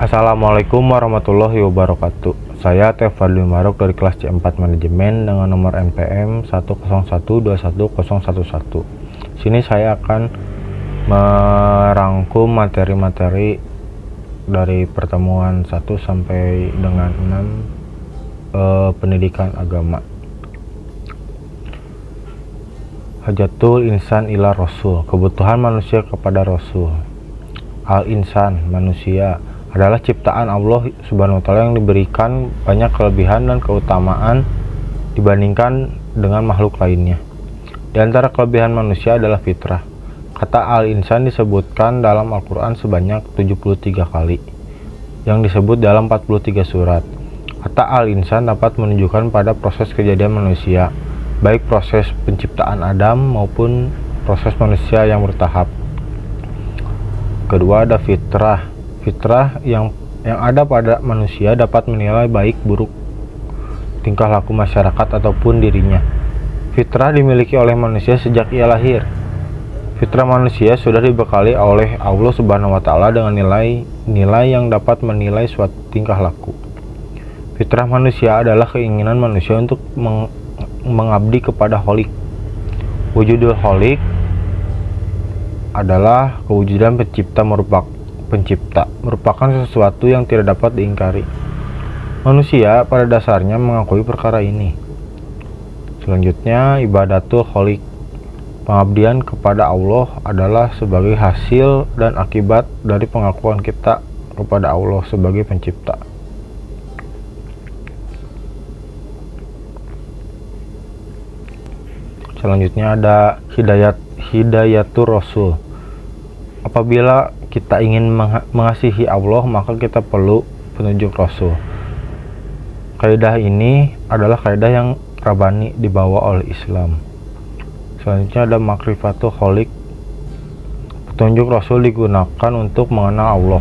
Assalamualaikum warahmatullahi wabarakatuh. Saya Tefadil Marok dari kelas C4 Manajemen dengan nomor NPM 101210111. Sini saya akan merangkum materi-materi dari pertemuan 1 sampai dengan 6 pendidikan agama. Hajatul insan ila rasul, kebutuhan manusia kepada rasul. Al-insan, manusia, adalah ciptaan Allah Subhanahu wa taala yang diberikan banyak kelebihan dan keutamaan dibandingkan dengan makhluk lainnya. Di antara kelebihan manusia adalah fitrah. Kata al-insan disebutkan dalam Al-Qur'an sebanyak 73 kali, yang disebut dalam 43 surat. Kata al-insan dapat menunjukkan pada proses kejadian manusia, baik proses penciptaan Adam maupun proses manusia yang bertahap. Kedua, ada fitrah. Fitrah yang ada pada manusia dapat menilai baik buruk tingkah laku masyarakat ataupun dirinya. Fitrah dimiliki oleh manusia sejak ia lahir. Fitrah manusia sudah dibekali oleh Allah Subhanahu wa taala dengan nilai yang dapat menilai suatu tingkah laku. Fitrah manusia adalah keinginan manusia untuk mengabdi kepada Khalik. Wujudul Khalik adalah kewujudan pencipta merupakan sesuatu yang tidak dapat diingkari. Manusia pada dasarnya mengakui perkara ini. Selanjutnya, ibadatul khaliq, pengabdian kepada Allah adalah sebagai hasil dan akibat dari pengakuan kita kepada Allah sebagai pencipta. Selanjutnya ada hidayatul rasul. Apabila kita ingin mengasihi Allah, maka kita perlu petunjuk Rasul. Kaidah ini adalah kaidah yang Rabbani dibawa oleh Islam. Selanjutnya ada makrifatul khaliq. Petunjuk Rasul digunakan untuk mengenal Allah.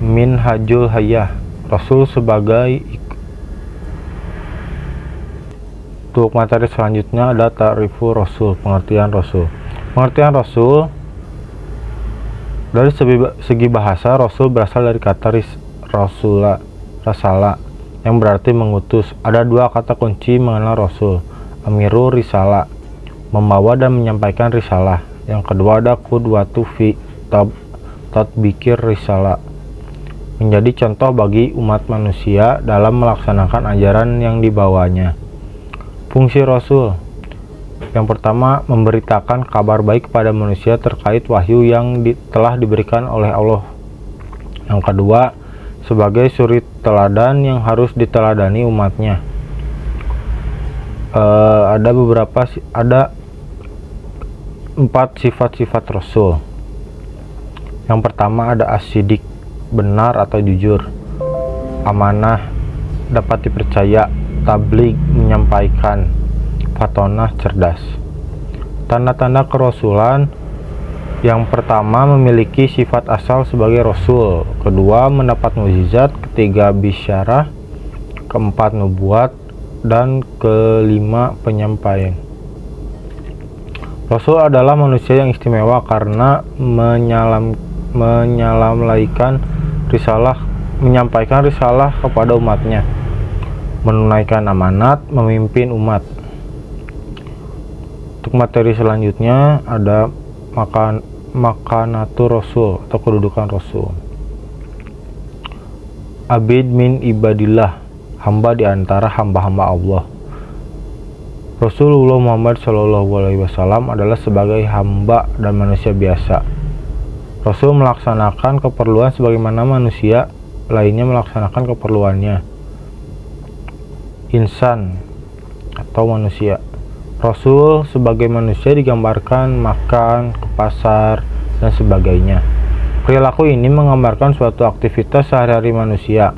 Minhajul hayah, Rasul sebagai Untuk materi selanjutnya ada ta'rifu Rasul, pengertian Rasul. Pengertian Rasul, dari segi bahasa, Rasul berasal dari kata rasala, yang berarti mengutus. Ada dua kata kunci mengenal Rasul. Amiru risala, membawa dan menyampaikan risalah. Yang kedua ada qudwatu fi tatbikir risala, menjadi contoh bagi umat manusia dalam melaksanakan ajaran yang dibawanya. Fungsi Rasul, yang pertama, memberitakan kabar baik kepada manusia terkait wahyu yang telah diberikan oleh Allah. Yang kedua, sebagai suri teladan yang harus diteladani umatnya. Ada 4 sifat-sifat Rasul. Yang pertama ada as-sidik, benar atau jujur. Amanah, dapat dipercaya. Tabligh, menyampaikan. Fatonah, cerdas. Tanda-tanda kerasulan, yang pertama memiliki sifat asal sebagai rasul, kedua mendapat mukjizat, ketiga bisyarah, keempat nubuat, dan kelima penyampaian. Rasul adalah manusia yang istimewa karena menyampaikan risalah kepada umatnya, menunaikan amanat, memimpin umat. Untuk materi selanjutnya ada makanatur Rasul atau kedudukan Rasul. Abid min ibadillah, hamba di antara hamba-hamba Allah. Rasulullah Muhammad SAW adalah sebagai hamba dan manusia biasa. Rasul melaksanakan keperluan sebagaimana manusia lainnya melaksanakan keperluannya. Insan atau manusia. Rasul sebagai manusia digambarkan makan, ke pasar, dan sebagainya. Perilaku ini menggambarkan suatu aktivitas sehari-hari manusia.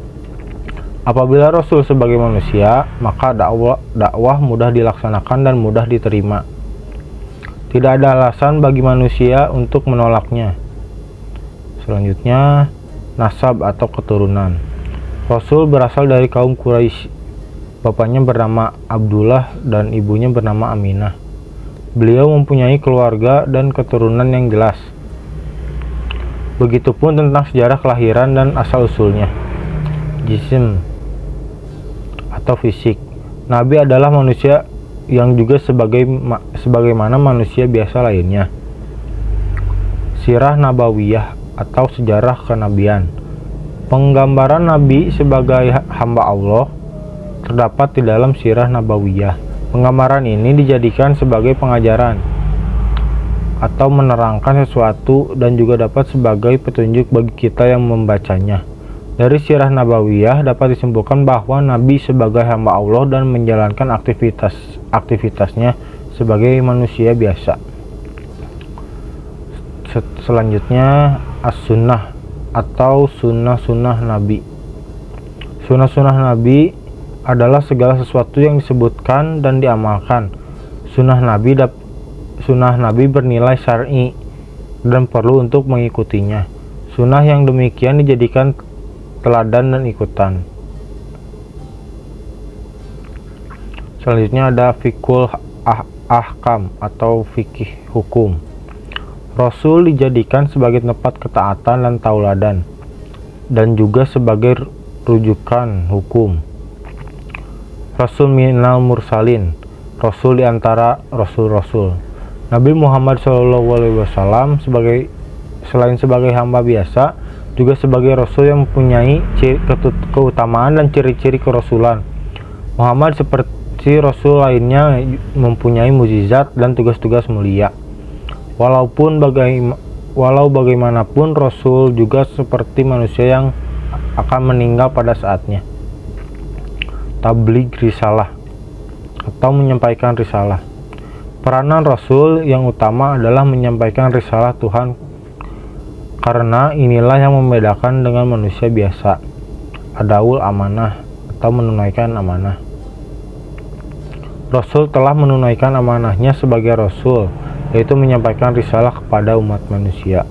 Apabila Rasul sebagai manusia, maka dakwah mudah dilaksanakan dan mudah diterima. Tidak ada alasan bagi manusia untuk menolaknya. Selanjutnya, nasab atau keturunan. Rasul berasal dari kaum Quraisy. Bapaknya bernama Abdullah dan ibunya bernama Aminah. Beliau mempunyai keluarga dan keturunan yang jelas. Begitupun tentang sejarah kelahiran dan asal-usulnya. Jism atau fisik. Nabi adalah manusia yang juga sebagaimana manusia biasa lainnya. Sirah Nabawiyah atau sejarah kenabian. Penggambaran Nabi sebagai hamba Allah terdapat di dalam Sirah Nabawiyah. Penggambaran ini dijadikan sebagai pengajaran atau menerangkan sesuatu dan juga dapat sebagai petunjuk bagi kita yang membacanya. Dari Sirah Nabawiyah dapat disimpulkan bahwa Nabi sebagai hamba Allah dan menjalankan aktivitasnya sebagai manusia biasa. Selanjutnya as-sunnah atau sunnah-sunnah Nabi. Sunnah-sunnah Nabi adalah segala sesuatu yang disebutkan dan diamalkan. Sunnah Nabi bernilai syar'i dan perlu untuk mengikutinya. Sunnah yang demikian dijadikan teladan dan ikutan. Selanjutnya ada fikul ahkam atau fikih hukum. Rasul dijadikan sebagai tempat ketaatan dan tauladan dan juga sebagai rujukan hukum. Rasul minal mursalin, Rasul diantara rasul-rasul. Nabi Muhammad SAW selain sebagai hamba biasa, juga sebagai rasul yang mempunyai keutamaan dan ciri-ciri kerasulan. Muhammad seperti rasul lainnya mempunyai mukjizat dan tugas-tugas mulia. Walau bagaimanapun rasul juga seperti manusia yang akan meninggal pada saatnya. Tabligh risalah atau menyampaikan risalah. Peranan Rasul yang utama adalah menyampaikan risalah Tuhan, karena inilah yang membedakan dengan manusia biasa. Adaul amanah atau menunaikan amanah. Rasul telah menunaikan amanahnya sebagai Rasul, yaitu menyampaikan risalah kepada umat manusia.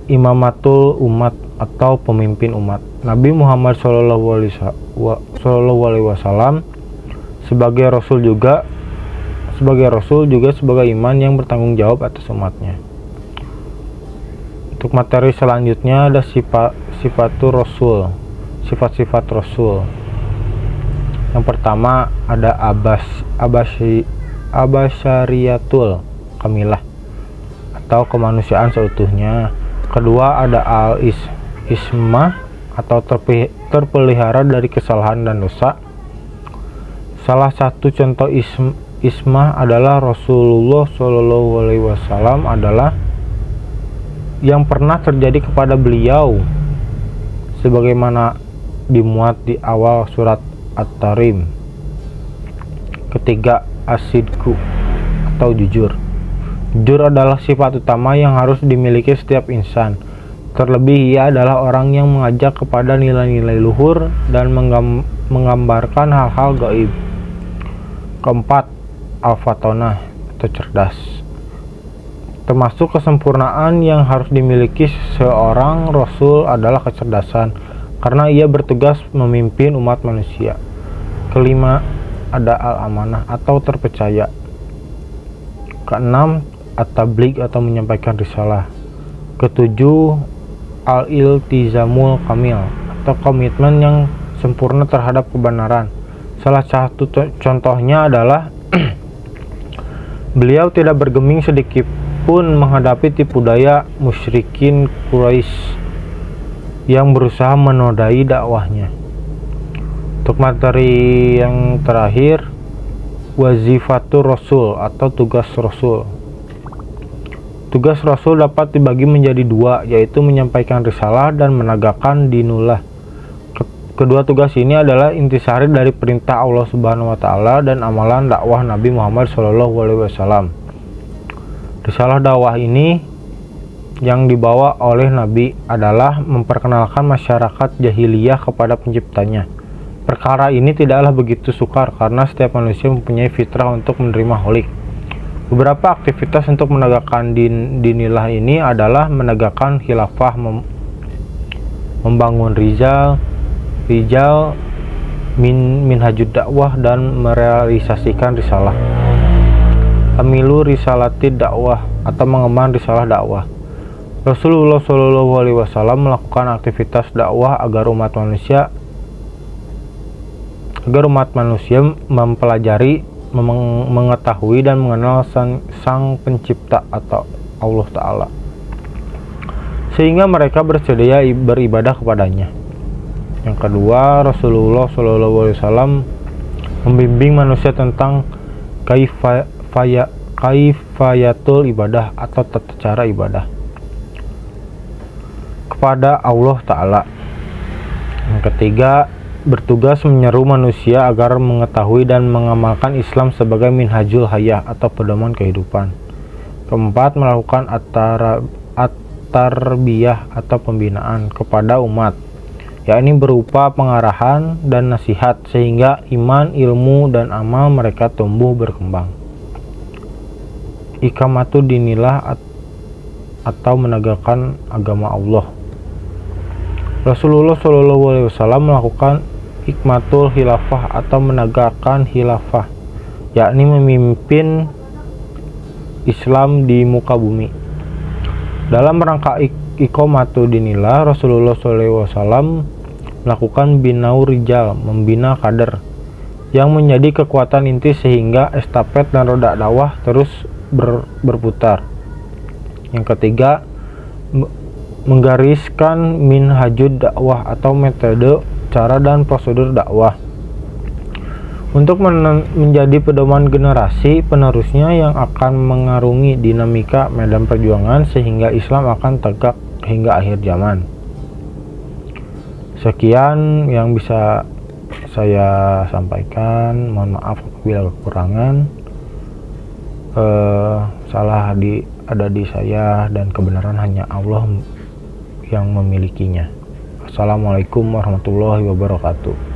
Imamatul umat atau pemimpin umat. Nabi Muhammad SAW sebagai rasul juga sebagai iman yang bertanggung jawab atas umatnya. Untuk materi selanjutnya ada sifatur rasul, sifat-sifat rasul. Yang pertama ada abasyariyatul kamilah atau kemanusiaan seutuhnya. Kedua ada al-ismah atau terpelihara dari kesalahan dan dosa. Salah satu contoh ismah adalah Rasulullah SAW adalah yang pernah terjadi kepada beliau sebagaimana dimuat di awal surat At-Tarim. Ketiga, asidku atau jujur. Jujur adalah sifat utama yang harus dimiliki setiap insan. Terlebih ia adalah orang yang mengajak kepada nilai-nilai luhur dan menggambarkan hal-hal gaib. Keempat, al-fatonah atau cerdas. Termasuk kesempurnaan yang harus dimiliki seorang rasul adalah kecerdasan, karena ia bertugas memimpin umat manusia. Kelima, ada al-amanah atau terpercaya. Keenam, at-tabligh atau menyampaikan risalah. Ketujuh, al-iltizamul kamil atau komitmen yang sempurna terhadap kebenaran. Salah satu contohnya adalah beliau tidak bergeming sedikit pun menghadapi tipu daya musyrikin Quraisy yang berusaha menodai dakwahnya. Untuk materi yang terakhir, wazifatur rasul atau tugas rasul. Tugas rasul dapat dibagi menjadi dua, yaitu menyampaikan risalah dan menegakkan dinullah. Kedua tugas ini adalah intisari dari perintah Allah Subhanahu wa taala dan amalan dakwah Nabi Muhammad SAW. Risalah dakwah ini yang dibawa oleh Nabi adalah memperkenalkan masyarakat jahiliyah kepada penciptanya. Perkara ini tidaklah begitu sukar karena setiap manusia mempunyai fitrah untuk menerima holik. Beberapa aktivitas untuk menegakkan dinillah ini adalah menegakkan khilafah, membangun rijal minhajud dakwah dan merealisasikan risalah. Amilu risalati dakwah atau mengemban risalah dakwah. Rasulullah Shallallahu Alaihi Wasallam melakukan aktivitas dakwah agar umat manusia mempelajari, mengetahui dan mengenal sang pencipta atau Allah Ta'ala, sehingga mereka bersedia beribadah kepadanya. Yang kedua, Rasulullah Shallallahu Alaihi Wasallam membimbing manusia tentang kaifayatul ibadah atau tata cara ibadah kepada Allah Ta'ala. Yang ketiga, bertugas menyeru manusia agar mengetahui dan mengamalkan Islam sebagai minhajul hayah atau pedoman kehidupan. Keempat, melakukan at-tarbiyah atau pembinaan kepada umat, yakni berupa pengarahan dan nasihat sehingga iman, ilmu, dan amal mereka tumbuh berkembang. Iqamatu dinillah atau menegakkan agama Allah. Rasulullah Shallallahu Alaihi Wasallam melakukan hikmatul khilafah atau menegakkan khilafah, yakni memimpin Islam di muka bumi. Dalam rangka iqamatu dinillah, Rasulullah Shallallahu Alaihi Wasallam melakukan binau rijal, membina kader yang menjadi kekuatan inti sehingga estafet dan roda dakwah terus berputar. Yang ketiga, menggariskan minhajud dakwah atau metode, cara, dan prosedur dakwah untuk menjadi pedoman generasi penerusnya yang akan mengarungi dinamika medan perjuangan sehingga Islam akan tegak hingga akhir zaman. Sekian yang bisa saya sampaikan, mohon maaf apabila kekurangan. Salah ada di saya dan kebenaran hanya Allah yang memilikinya. Assalamualaikum warahmatullahi wabarakatuh.